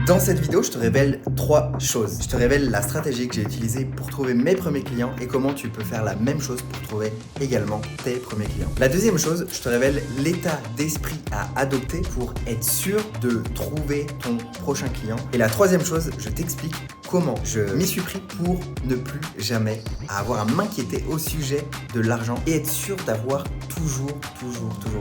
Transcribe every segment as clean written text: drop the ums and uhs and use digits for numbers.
Dans cette vidéo, je te révèle 3 choses. Je te révèle la stratégie que j'ai utilisée pour trouver mes premiers clients et comment tu peux faire la même chose pour trouver également tes premiers clients. La deuxième chose, je te révèle l'état d'esprit à adopter pour être sûr de trouver ton prochain client. Et la troisième chose, je t'explique comment je m'y suis pris pour ne plus jamais avoir à m'inquiéter au sujet de l'argent et être sûr d'avoir toujours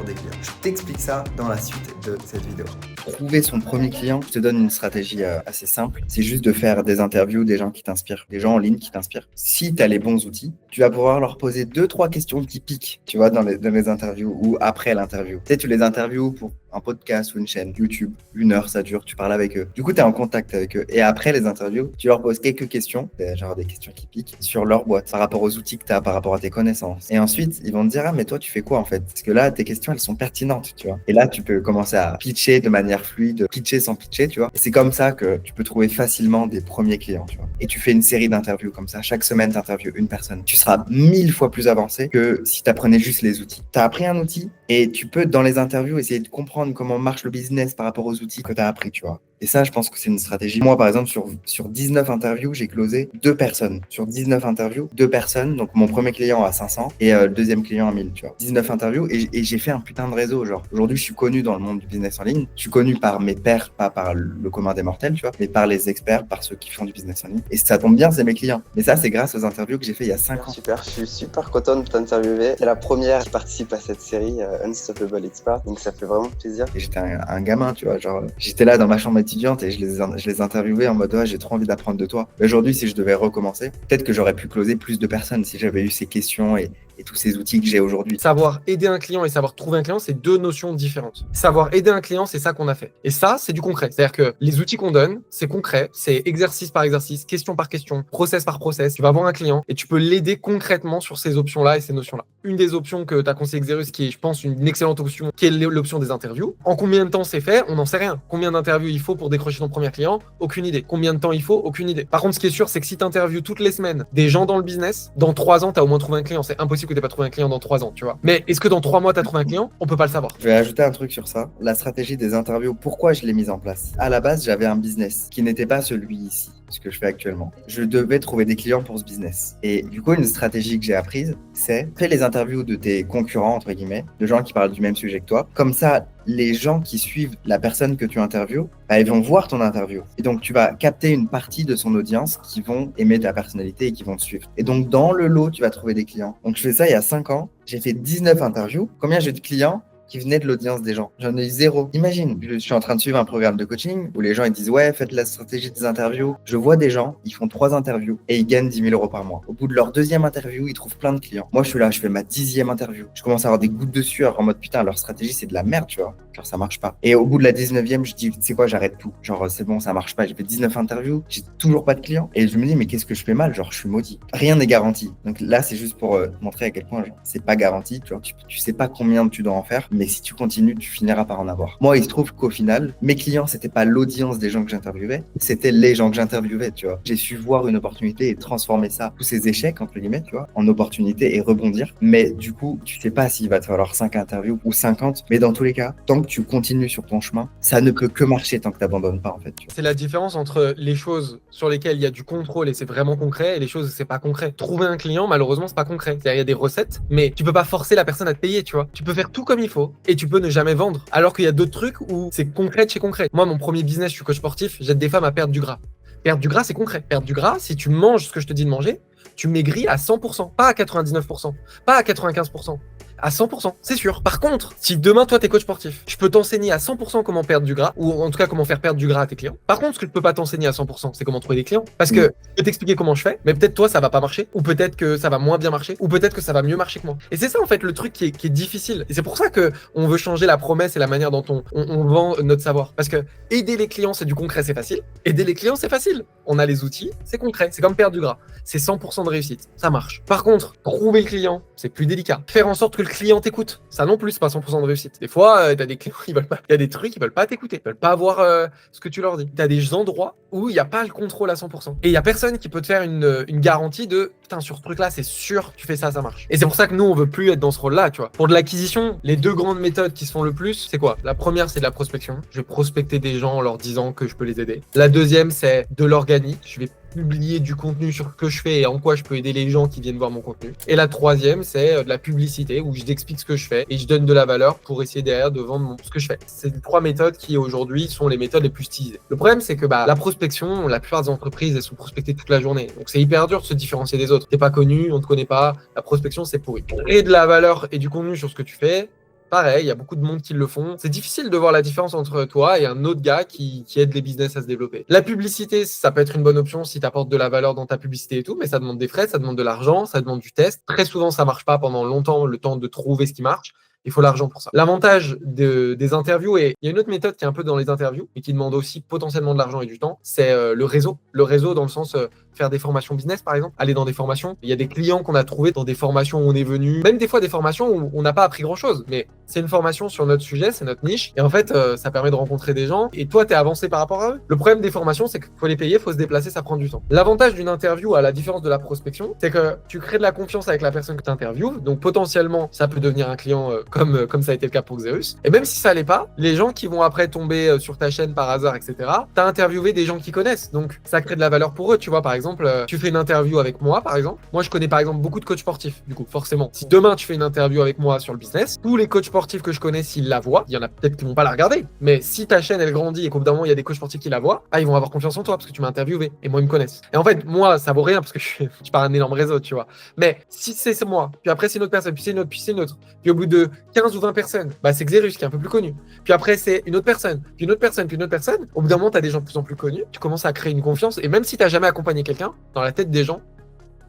des clients. Je t'explique ça dans la suite de cette vidéo. Trouver son premier client, je te donne une stratégie assez simple. C'est juste de faire des interviews des gens qui t'inspirent, des gens en ligne qui t'inspirent. Si tu as les bons outils, tu vas pouvoir leur poser 2-3 questions typiques, tu vois, dans les interviews ou après l'interview. Tu sais, tu les interviews pour un podcast ou une chaîne YouTube, 1 heure ça dure, tu parles avec eux. Du coup, tu es en contact avec eux. Et après les interviews, tu leur poses quelques questions, genre des questions qui piquent, sur leur boîte, par rapport aux outils que tu as, par rapport à tes connaissances. Et ensuite, ils vont te dire, ah, mais toi, tu fais quoi en fait? Parce que là, tes questions, elles sont pertinentes, tu vois. Et là, tu peux commencer à pitcher de manière fluide, pitcher sans pitcher, tu vois. Et c'est comme ça que tu peux trouver facilement des premiers clients, tu vois. Et tu fais une série d'interviews comme ça. Chaque semaine, tu interviews une personne. Tu seras 1000 fois plus avancé que si tu apprenais juste les outils. Tu as appris un outil et tu peux, dans les interviews, essayer de comprendre comment marche le business par rapport aux outils que tu as appris, tu vois. Et ça, je pense que c'est une stratégie. Moi, par exemple, sur 19 interviews, j'ai closé 2 personnes. Sur 19 interviews, 2 personnes. Donc, mon premier client à 500 et le deuxième client à 1000, tu vois. 19 interviews et j'ai fait un putain de réseau. Genre, aujourd'hui, je suis connu dans le monde du business en ligne. Je suis connu par mes pairs, pas par le commun des mortels, tu vois, mais par les experts, par ceux qui font du business en ligne. Et ça tombe bien, c'est mes clients. Mais ça, c'est grâce aux interviews que j'ai fait il y a 5 ans. Super, je suis super content de t'interviewer. C'est la première qui participe à cette série, Unstoppable Expert. Donc, ça fait vraiment plaisir. Et j'étais un gamin, tu vois, genre, j'étais là dans ma chambre étudiante et je les interviewais en mode, ouais, j'ai trop envie d'apprendre de toi. Aujourd'hui, si je devais recommencer, peut-être que j'aurais pu closer plus de personnes si j'avais eu ces questions et tous ces outils que j'ai aujourd'hui. Savoir aider un client et savoir trouver un client, c'est 2 notions différentes. Savoir aider un client, c'est ça qu'on a fait. Et ça, c'est du concret. C'est-à-dire que les outils qu'on donne, c'est concret, c'est exercice par exercice, question par question, process par process. Tu vas avoir un client et tu peux l'aider concrètement sur ces options-là et ces notions-là. Une des options que tu as conseillé Xerus, qui est, je pense, une excellente option, qui est l'option des interviews. En combien de temps c'est fait? On n'en sait rien. Combien d'interviews il faut pour décrocher ton premier client? Aucune idée. Combien de temps il faut? Aucune idée. Par contre, ce qui est sûr, c'est que si tu interviews toutes les semaines des gens dans le business, dans 3 ans, tu as au moins trouvé un client. C'est impossible que tu n'aies pas trouvé un client dans 3 ans, tu vois. Mais est-ce que dans 3 mois, tu as trouvé un client? On peut pas le savoir. Je vais ajouter un truc sur ça. La stratégie des interviews, pourquoi je l'ai mise en place? À la base, j'avais un business qui n'était pas celui ici, ce que je fais actuellement. Je devais trouver des clients pour ce business. Et du coup, une stratégie que j'ai apprise, c'est fais les interviews de tes concurrents, entre guillemets, de gens qui parlent du même sujet que toi. Comme ça, les gens qui suivent la personne que tu interviews, ils vont voir ton interview. Et donc, tu vas capter une partie de son audience qui vont aimer ta personnalité et qui vont te suivre. Et donc, dans le lot, tu vas trouver des clients. Donc, je fais ça il y a 5 ans. J'ai fait 19 interviews. Combien j'ai de clients qui venaient de l'audience des gens? J'en ai eu 0. Imagine, je suis en train de suivre un programme de coaching où les gens ils disent ouais, faites la stratégie des interviews. Je vois des gens, ils font 3 interviews et ils gagnent 10 000 euros par mois. Au bout de leur 2e interview, ils trouvent plein de clients. Moi, je suis là, je fais ma 10e interview. Je commence à avoir des gouttes de sueur en mode putain, leur stratégie c'est de la merde, tu vois. Genre ça marche pas. Et au bout de la 19e, je dis tu sais quoi, j'arrête tout. Genre c'est bon, ça marche pas. J'ai fait 19 interviews, j'ai toujours pas de clients. Et je me dis mais qu'est-ce que je fais mal? Genre je suis maudit. Rien n'est garanti. Donc là, c'est juste pour montrer à quel point genre, c'est pas garanti. Tu vois, tu sais pas combien tu dois en faire, mais si tu continues, tu finiras par en avoir. Moi, il se trouve qu'au final, mes clients, c'était pas l'audience des gens que j'interviewais, c'était les gens que j'interviewais, tu vois. J'ai su voir une opportunité et transformer ça, tous ces échecs, entre guillemets, tu vois, en opportunité et rebondir. Mais du coup, tu sais pas s'il va te falloir 5 interviews ou 50, mais dans tous les cas, tant que tu continues sur ton chemin, ça ne peut que marcher tant que t'abandonnes pas, en fait. Tu vois. C'est la différence entre les choses sur lesquelles il y a du contrôle et c'est vraiment concret et les choses où c'est pas concret. Trouver un client, malheureusement, c'est pas concret. C'est-à-dire, il y a des recettes, mais tu peux pas forcer la personne à te payer, tu vois. Tu peux faire tout comme il faut et tu peux ne jamais vendre. Alors qu'il y a d'autres trucs où c'est concret de chez concret. Moi, mon premier business, je suis coach sportif, j'aide des femmes à perdre du gras. Perdre du gras, c'est concret. Perdre du gras, si tu manges ce que je te dis de manger, tu maigris à 100%, pas à 99%, pas à 95%. À 100%, c'est sûr. Par contre, si demain, toi, t'es coach sportif, je peux t'enseigner à 100% comment perdre du gras, ou en tout cas comment faire perdre du gras à tes clients. Par contre, ce que je peux pas t'enseigner à 100%, c'est comment trouver des clients. Parce que je peux t'expliquer comment je fais, mais peut-être toi, ça va pas marcher, ou peut-être que ça va moins bien marcher, ou peut-être que ça va mieux marcher que moi. Et c'est ça, en fait, le truc qui est difficile. Et c'est pour ça que on veut changer la promesse et la manière dont on vend notre savoir. Parce que aider les clients, c'est du concret, c'est facile. Aider les clients, c'est facile. on a les outils, c'est concret, c'est comme perdre du gras. C'est 100% de réussite, ça marche. Par contre, trouver le client, c'est plus délicat. Faire en sorte que le client t'écoute, ça non plus, c'est pas 100% de réussite. Des fois, t'as des clients, il y a des trucs, ils veulent pas t'écouter, ils veulent pas voir ce que tu leur dis. T'as des endroits où il n'y a pas le contrôle à 100%. Et il y a personne qui peut te faire une garantie de putain, sur ce truc-là, c'est sûr, tu fais ça, ça marche. Et c'est pour ça que nous, on veut plus être dans ce rôle-là, tu vois. Pour de l'acquisition, les deux grandes méthodes qui se font le plus, c'est quoi? La première, c'est de la prospection. Je vais prospecter des gens en leur disant que je peux les aider. La deuxième, c'est de l'organique. Je vais publier du contenu sur ce que je fais et en quoi je peux aider les gens qui viennent voir mon contenu. Et la troisième, c'est de la publicité où je t'explique ce que je fais et je donne de la valeur pour essayer derrière de vendre ce que je fais. C'est les trois méthodes qui aujourd'hui sont les méthodes les plus utilisées. Le problème, c'est que la prospection, la plupart des entreprises, elles sont prospectées toute la journée. Donc c'est hyper dur de se différencier des autres. T'es pas connu, on te connaît pas. La prospection, c'est pourri. Créer de la valeur et du contenu sur ce que tu fais, pareil, il y a beaucoup de monde qui le font. C'est difficile de voir la différence entre toi et un autre gars qui aide les business à se développer. La publicité, ça peut être une bonne option si tu apportes de la valeur dans ta publicité et tout, mais ça demande des frais, ça demande de l'argent, ça demande du test. Très souvent, ça marche pas pendant longtemps, le temps de trouver ce qui marche. Il faut l'argent pour ça. L'avantage des interviews, et il y a une autre méthode qui est un peu dans les interviews, mais qui demande aussi potentiellement de l'argent et du temps, c'est le réseau. Le réseau dans le sens faire des formations business, par exemple, aller dans des formations. Il y a des clients qu'on a trouvés dans des formations où on est venu, même des fois des formations où on n'a pas appris grand-chose, mais c'est une formation sur notre sujet, c'est notre niche, et en fait, ça permet de rencontrer des gens, et toi, t'es avancé par rapport à eux. Le problème des formations, c'est qu'il faut les payer, il faut se déplacer, ça prend du temps. L'avantage d'une interview, à la différence de la prospection, c'est que tu crées de la confiance avec la personne que tu interviews, donc potentiellement, ça peut devenir un client comme ça a été le cas pour Xerus. Et même si ça l'est pas, les gens qui vont après tomber sur ta chaîne par hasard, etc., t'as interviewé des gens qui connaissent, donc ça crée de la valeur pour eux, tu vois. Par exemple, tu fais une interview avec moi, par exemple. Moi, je connais par exemple beaucoup de coachs sportifs, du coup, forcément. Si demain tu fais une interview avec moi sur le business, tous les coachs sportifs que je connais, s'ils la voient, il y en a peut-être qui vont pas la regarder, mais si ta chaîne elle grandit et qu'au bout d'un moment il y a des coachs sportifs qui la voient, ils vont avoir confiance en toi parce que tu m'as interviewé et moi ils me connaissent. Et en fait, moi, ça vaut rien parce que je pars un énorme réseau, tu vois. Mais si c'est moi, puis après c'est une autre personne, puis c'est une autre, puis c'est une autre, puis au bout de 15 ou 20 personnes, c'est Xerus qui est un peu plus connu. Puis après c'est une autre personne, puis une autre personne, puis une autre personne. Au bout d'un moment, tu as des gens de plus en plus connus, tu commences à créer une confiance et même si tu n'as jamais accompagné quelqu'un, dans la tête des gens,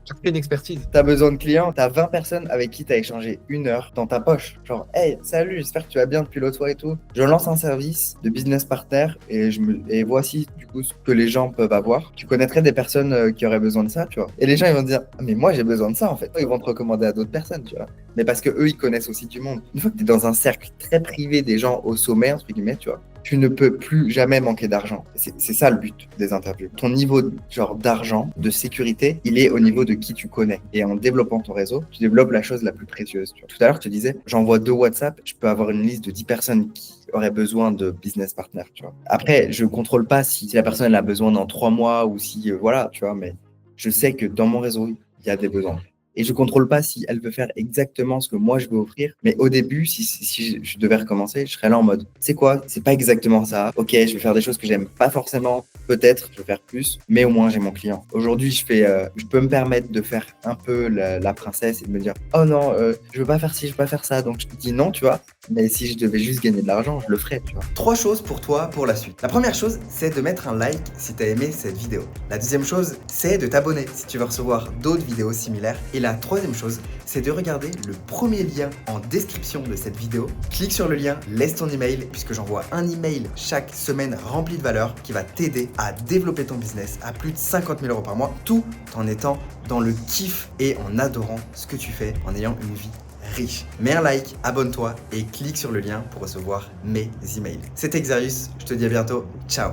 tu crées une expertise. T'as besoin de clients, t'as 20 personnes avec qui t'as échangé 1 heure dans ta poche. Genre, hey, salut, j'espère que tu vas bien depuis l'autre soir et tout. Je lance un service de business partner et voici du coup ce que les gens peuvent avoir. Tu connaîtrais des personnes qui auraient besoin de ça, tu vois. Et les gens, ils vont te dire, ah, mais moi, j'ai besoin de ça, en fait. Ils vont te recommander à d'autres personnes, tu vois. Mais parce que eux, ils connaissent aussi du monde. Une fois que t'es dans un cercle très privé des gens au sommet, entre guillemets, tu vois, tu ne peux plus jamais manquer d'argent. C'est ça le but des interviews. Ton niveau d'argent, de sécurité, il est au niveau de qui tu connais. Et en développant ton réseau, tu développes la chose la plus précieuse. Tu vois. Tout à l'heure, je te disais, j'envoie 2 WhatsApp, je peux avoir une liste de 10 personnes qui auraient besoin de business partner. Tu vois. Après, je contrôle pas si la personne elle a besoin dans 3 mois ou si, voilà, tu vois, mais je sais que dans mon réseau, il y a des besoins. Et je contrôle pas si elle veut faire exactement ce que moi je veux offrir. Mais au début, si je devais recommencer, je serais là en mode, c'est quoi? C'est pas exactement ça. Ok, je vais faire des choses que j'aime pas forcément. Peut-être, je vais faire plus, mais au moins j'ai mon client. Aujourd'hui, je peux me permettre de faire un peu la princesse et de me dire, oh non, je veux pas faire ci, je veux pas faire ça. Donc je te dis non, tu vois. Mais si je devais juste gagner de l'argent, je le ferais, tu vois. 3 choses pour toi pour la suite. La première chose, c'est de mettre un like si tu as aimé cette vidéo. La deuxième chose, c'est de t'abonner si tu veux recevoir d'autres vidéos similaires. Et la troisième chose, c'est de regarder le premier lien en description de cette vidéo. Clique sur le lien, laisse ton email, puisque j'envoie un email chaque semaine rempli de valeur qui va t'aider à développer ton business à plus de 50 000 € par mois, tout en étant dans le kiff et en adorant ce que tu fais, en ayant une vie riche. Mets un like, abonne-toi et clique sur le lien pour recevoir mes emails. C'était Xerus, je te dis à bientôt, ciao.